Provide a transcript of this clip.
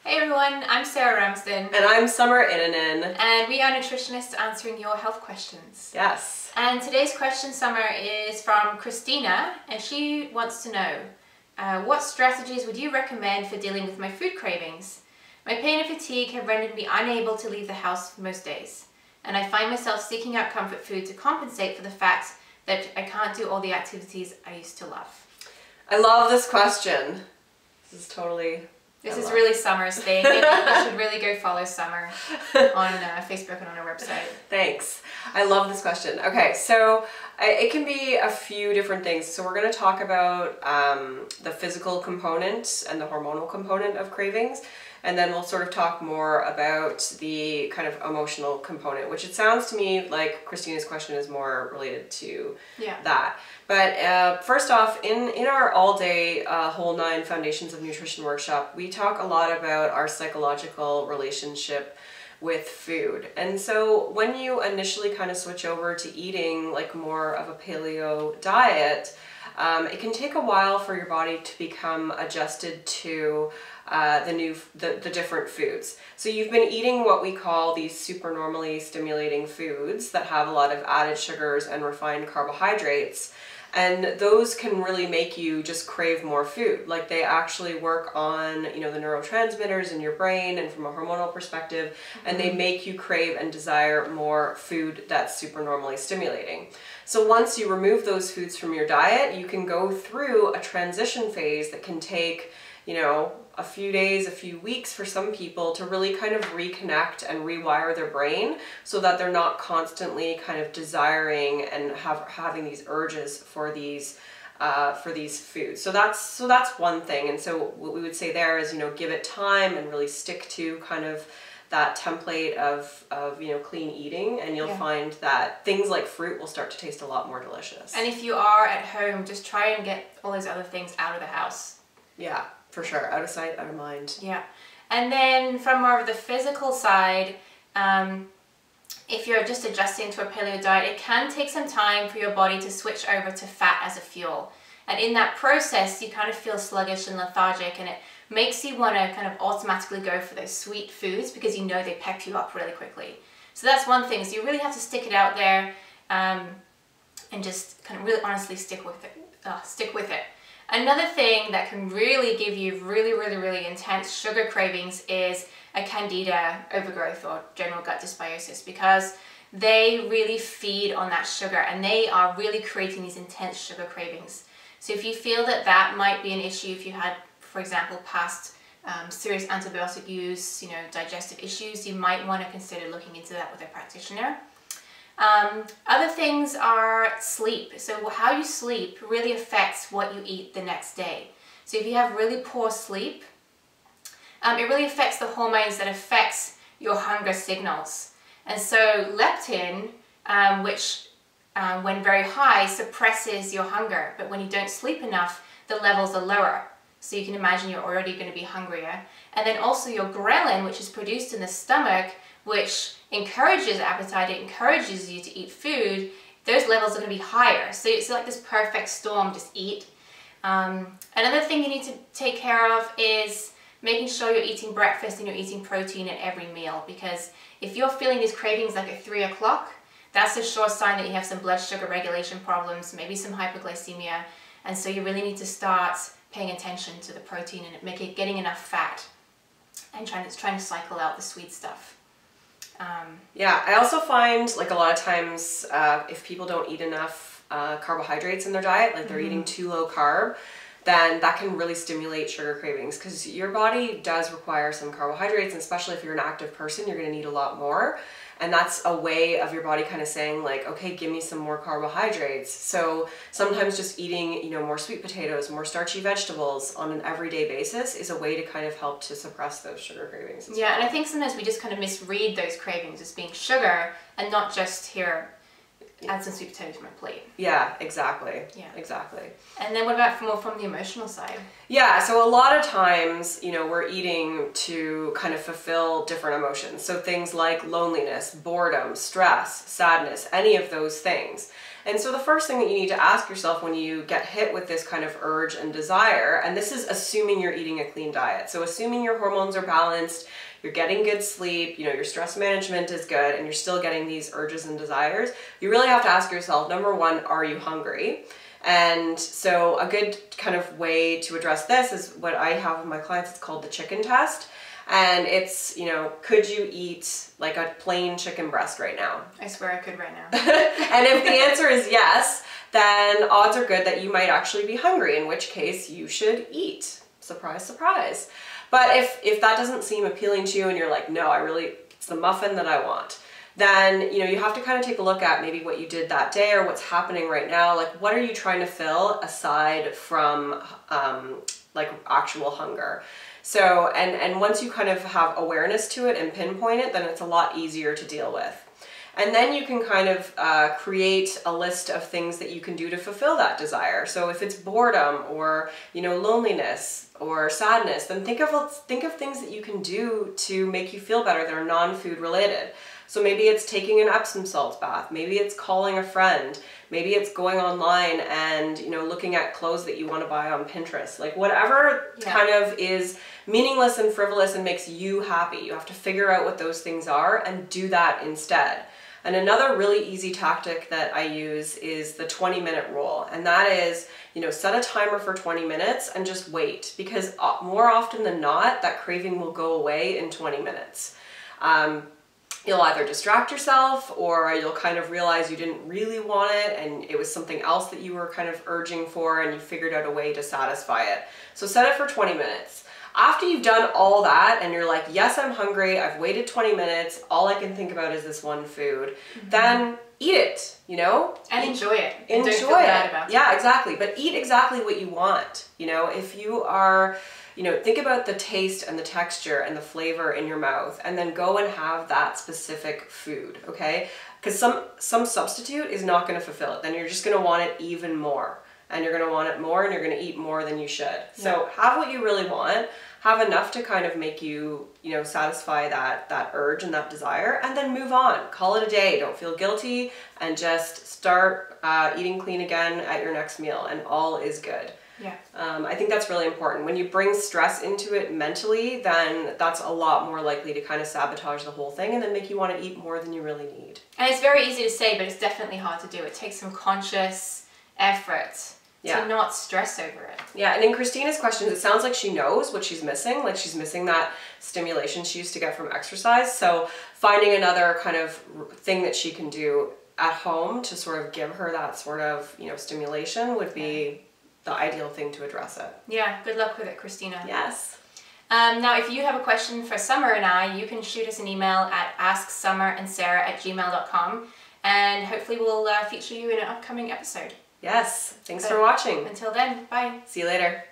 Hey everyone, I'm Sarah Ramsden. And I'm Summer Inanen. And we are nutritionists answering your health questions. Yes. And today's question, Summer, is from Christina, and she wants to know, what strategies would you recommend for dealing with my food cravings? My pain and fatigue have rendered me unable to leave the house for most days, and I find myself seeking out comfort food to compensate for the fact that I can't do all the activities I used to love. I love this question. This is totally... This is really Summer's thing. You should really go follow Summer on Facebook and on her website. Thanks. I love this question. Okay, so it can be a few different things. So we're going to talk about the physical component and the hormonal component of cravings. And then we'll sort of talk more about the kind of emotional component, which it sounds to me like Christina's question is more related to that. But first off, in our all-day Whole 9 Foundations of Nutrition workshop, we talk a lot about our psychological relationship with food. And so when you initially kind of switch over to eating like more of a paleo diet, it can take a while for your body to become adjusted to the different foods. So you've been eating what we call these supernormally stimulating foods that have a lot of added sugars and refined carbohydrates. And those can really make you just crave more food. Like they actually work on, you know, the neurotransmitters in your brain and from a hormonal perspective, and they make you crave and desire more food that's supernormally stimulating. So once you remove those foods from your diet, you can go through a transition phase that can take, you know, a few days, a few weeks for some people to really kind of reconnect and rewire their brain so that they're not constantly kind of desiring and having these urges for these foods. So that's one thing. And so what we would say there is, you know, give it time and really stick to kind of that template of you know, clean eating, and you'll find that things like fruit will start to taste a lot more delicious. And if you are at home, just try and get all those other things out of the house. Yeah. For sure, out of sight, out of mind. Yeah. And then from more of the physical side, if you're just adjusting to a paleo diet, it can take some time for your body to switch over to fat as a fuel. And in that process, you kind of feel sluggish and lethargic, and it makes you want to kind of automatically go for those sweet foods because you know they pep you up really quickly. So that's one thing. So you really have to stick it out there and just kind of really honestly stick with it. Another thing that can really give you really intense sugar cravings is a candida overgrowth or general gut dysbiosis, because they really feed on that sugar and they are really creating these intense sugar cravings. So if you feel that that might be an issue, if you had, for example, past serious antibiotic use, you know, digestive issues, you might want to consider looking into that with a practitioner. Other things are sleep. So how you sleep really affects what you eat the next day. So if you have really poor sleep, it really affects the hormones that affects your hunger signals. And so leptin, which when very high suppresses your hunger, but when you don't sleep enough, the levels are lower. So you can imagine you're already going to be hungrier. And then also your ghrelin, which is produced in the stomach, which encourages appetite, it encourages you to eat food, those levels are going to be higher. So it's like this perfect storm, just eat. Another thing you need to take care of is making sure you're eating breakfast and you're eating protein at every meal, because if you're feeling these cravings like at 3 o'clock, that's a sure sign that you have some blood sugar regulation problems, maybe some hypoglycemia, and so you really need to start paying attention to the protein and getting enough fat and trying to cycle out the sweet stuff. Yeah, I also find like a lot of times if people don't eat enough carbohydrates in their diet, like they're eating too low carb, then that can really stimulate sugar cravings, because your body does require some carbohydrates, and especially if you're an active person, you're going to need a lot more. And that's a way of your body kind of saying like, okay, give me some more carbohydrates. So sometimes just eating, you know, more sweet potatoes, more starchy vegetables on an everyday basis is a way to kind of help to suppress those sugar cravings as well. And I think sometimes we just kind of misread those cravings as being sugar and not just here, add some sweet potatoes to my plate. Yeah, exactly. Yeah. Exactly. And then what about from the emotional side? Yeah, so a lot of times, you know, we're eating to kind of fulfill different emotions. So things like loneliness, boredom, stress, sadness, any of those things. And so the first thing that you need to ask yourself when you get hit with this kind of urge and desire, and this is assuming you're eating a clean diet. So assuming your hormones are balanced, you're getting good sleep, your stress management is good, and you're still getting these urges and desires, you really have to ask yourself, number one, are you hungry? And so a good kind of way to address this is what I have with my clients. It's called the chicken test. And it's, could you eat like a plain chicken breast right now? I swear I could right now. And if the answer is yes, then odds are good that you might actually be hungry, in which case you should eat. Surprise, surprise. But if that doesn't seem appealing to you and you're like, no, it's the muffin that I want, then, you have to kind of take a look at maybe what you did that day or what's happening right now. Like, what are you trying to fill aside from like actual hunger? So, and once you kind of have awareness to it and pinpoint it, then it's a lot easier to deal with. And then you can kind of create a list of things that you can do to fulfill that desire. So if it's boredom or, loneliness or sadness, then think of things that you can do to make you feel better that are non-food related. So maybe it's taking an Epsom salt bath, maybe it's calling a friend, maybe it's going online and, looking at clothes that you want to buy on Pinterest. Like whatever kind of is meaningless and frivolous and makes you happy. You have to figure out what those things are and do that instead. And another really easy tactic that I use is the 20-minute rule. And that is, set a timer for 20 minutes and just wait, because more often than not, that craving will go away in 20 minutes. You'll either distract yourself or you'll kind of realize you didn't really want it and it was something else that you were kind of urging for and you figured out a way to satisfy it. So set it for 20 minutes. After you've done all that and you're like, yes, I'm hungry, I've waited 20 minutes, all I can think about is this one food, then eat it, And enjoy it. And enjoy don't feel bad about it. Yeah, exactly. But eat exactly what you want. If you are, think about the taste and the texture and the flavor in your mouth and then go and have that specific food, okay? Because some substitute is not going to fulfill it. Then you're just going to want it even more. And you're going to want it more and you're going to eat more than you should. So have what you really want, have enough to kind of make you, satisfy that urge and that desire, and then move on. Call it a day. Don't feel guilty and just start eating clean again at your next meal and all is good. Yeah. I think that's really important. When you bring stress into it mentally, then that's a lot more likely to kind of sabotage the whole thing and then make you want to eat more than you really need. And it's very easy to say, but it's definitely hard to do. It takes some conscious effort to not stress over it. Yeah, and in Christina's questions, it sounds like she knows what she's missing. Like she's missing that stimulation she used to get from exercise. So finding another kind of thing that she can do at home to sort of give her that sort of, stimulation would be the ideal thing to address it. Yeah, good luck with it, Christina. Yes. Now, if you have a question for Summer and I, you can shoot us an email at asksummerandsarah@gmail.com and hopefully we'll feature you in an upcoming episode. Yes. Thanks for watching. Until then, bye. See you later.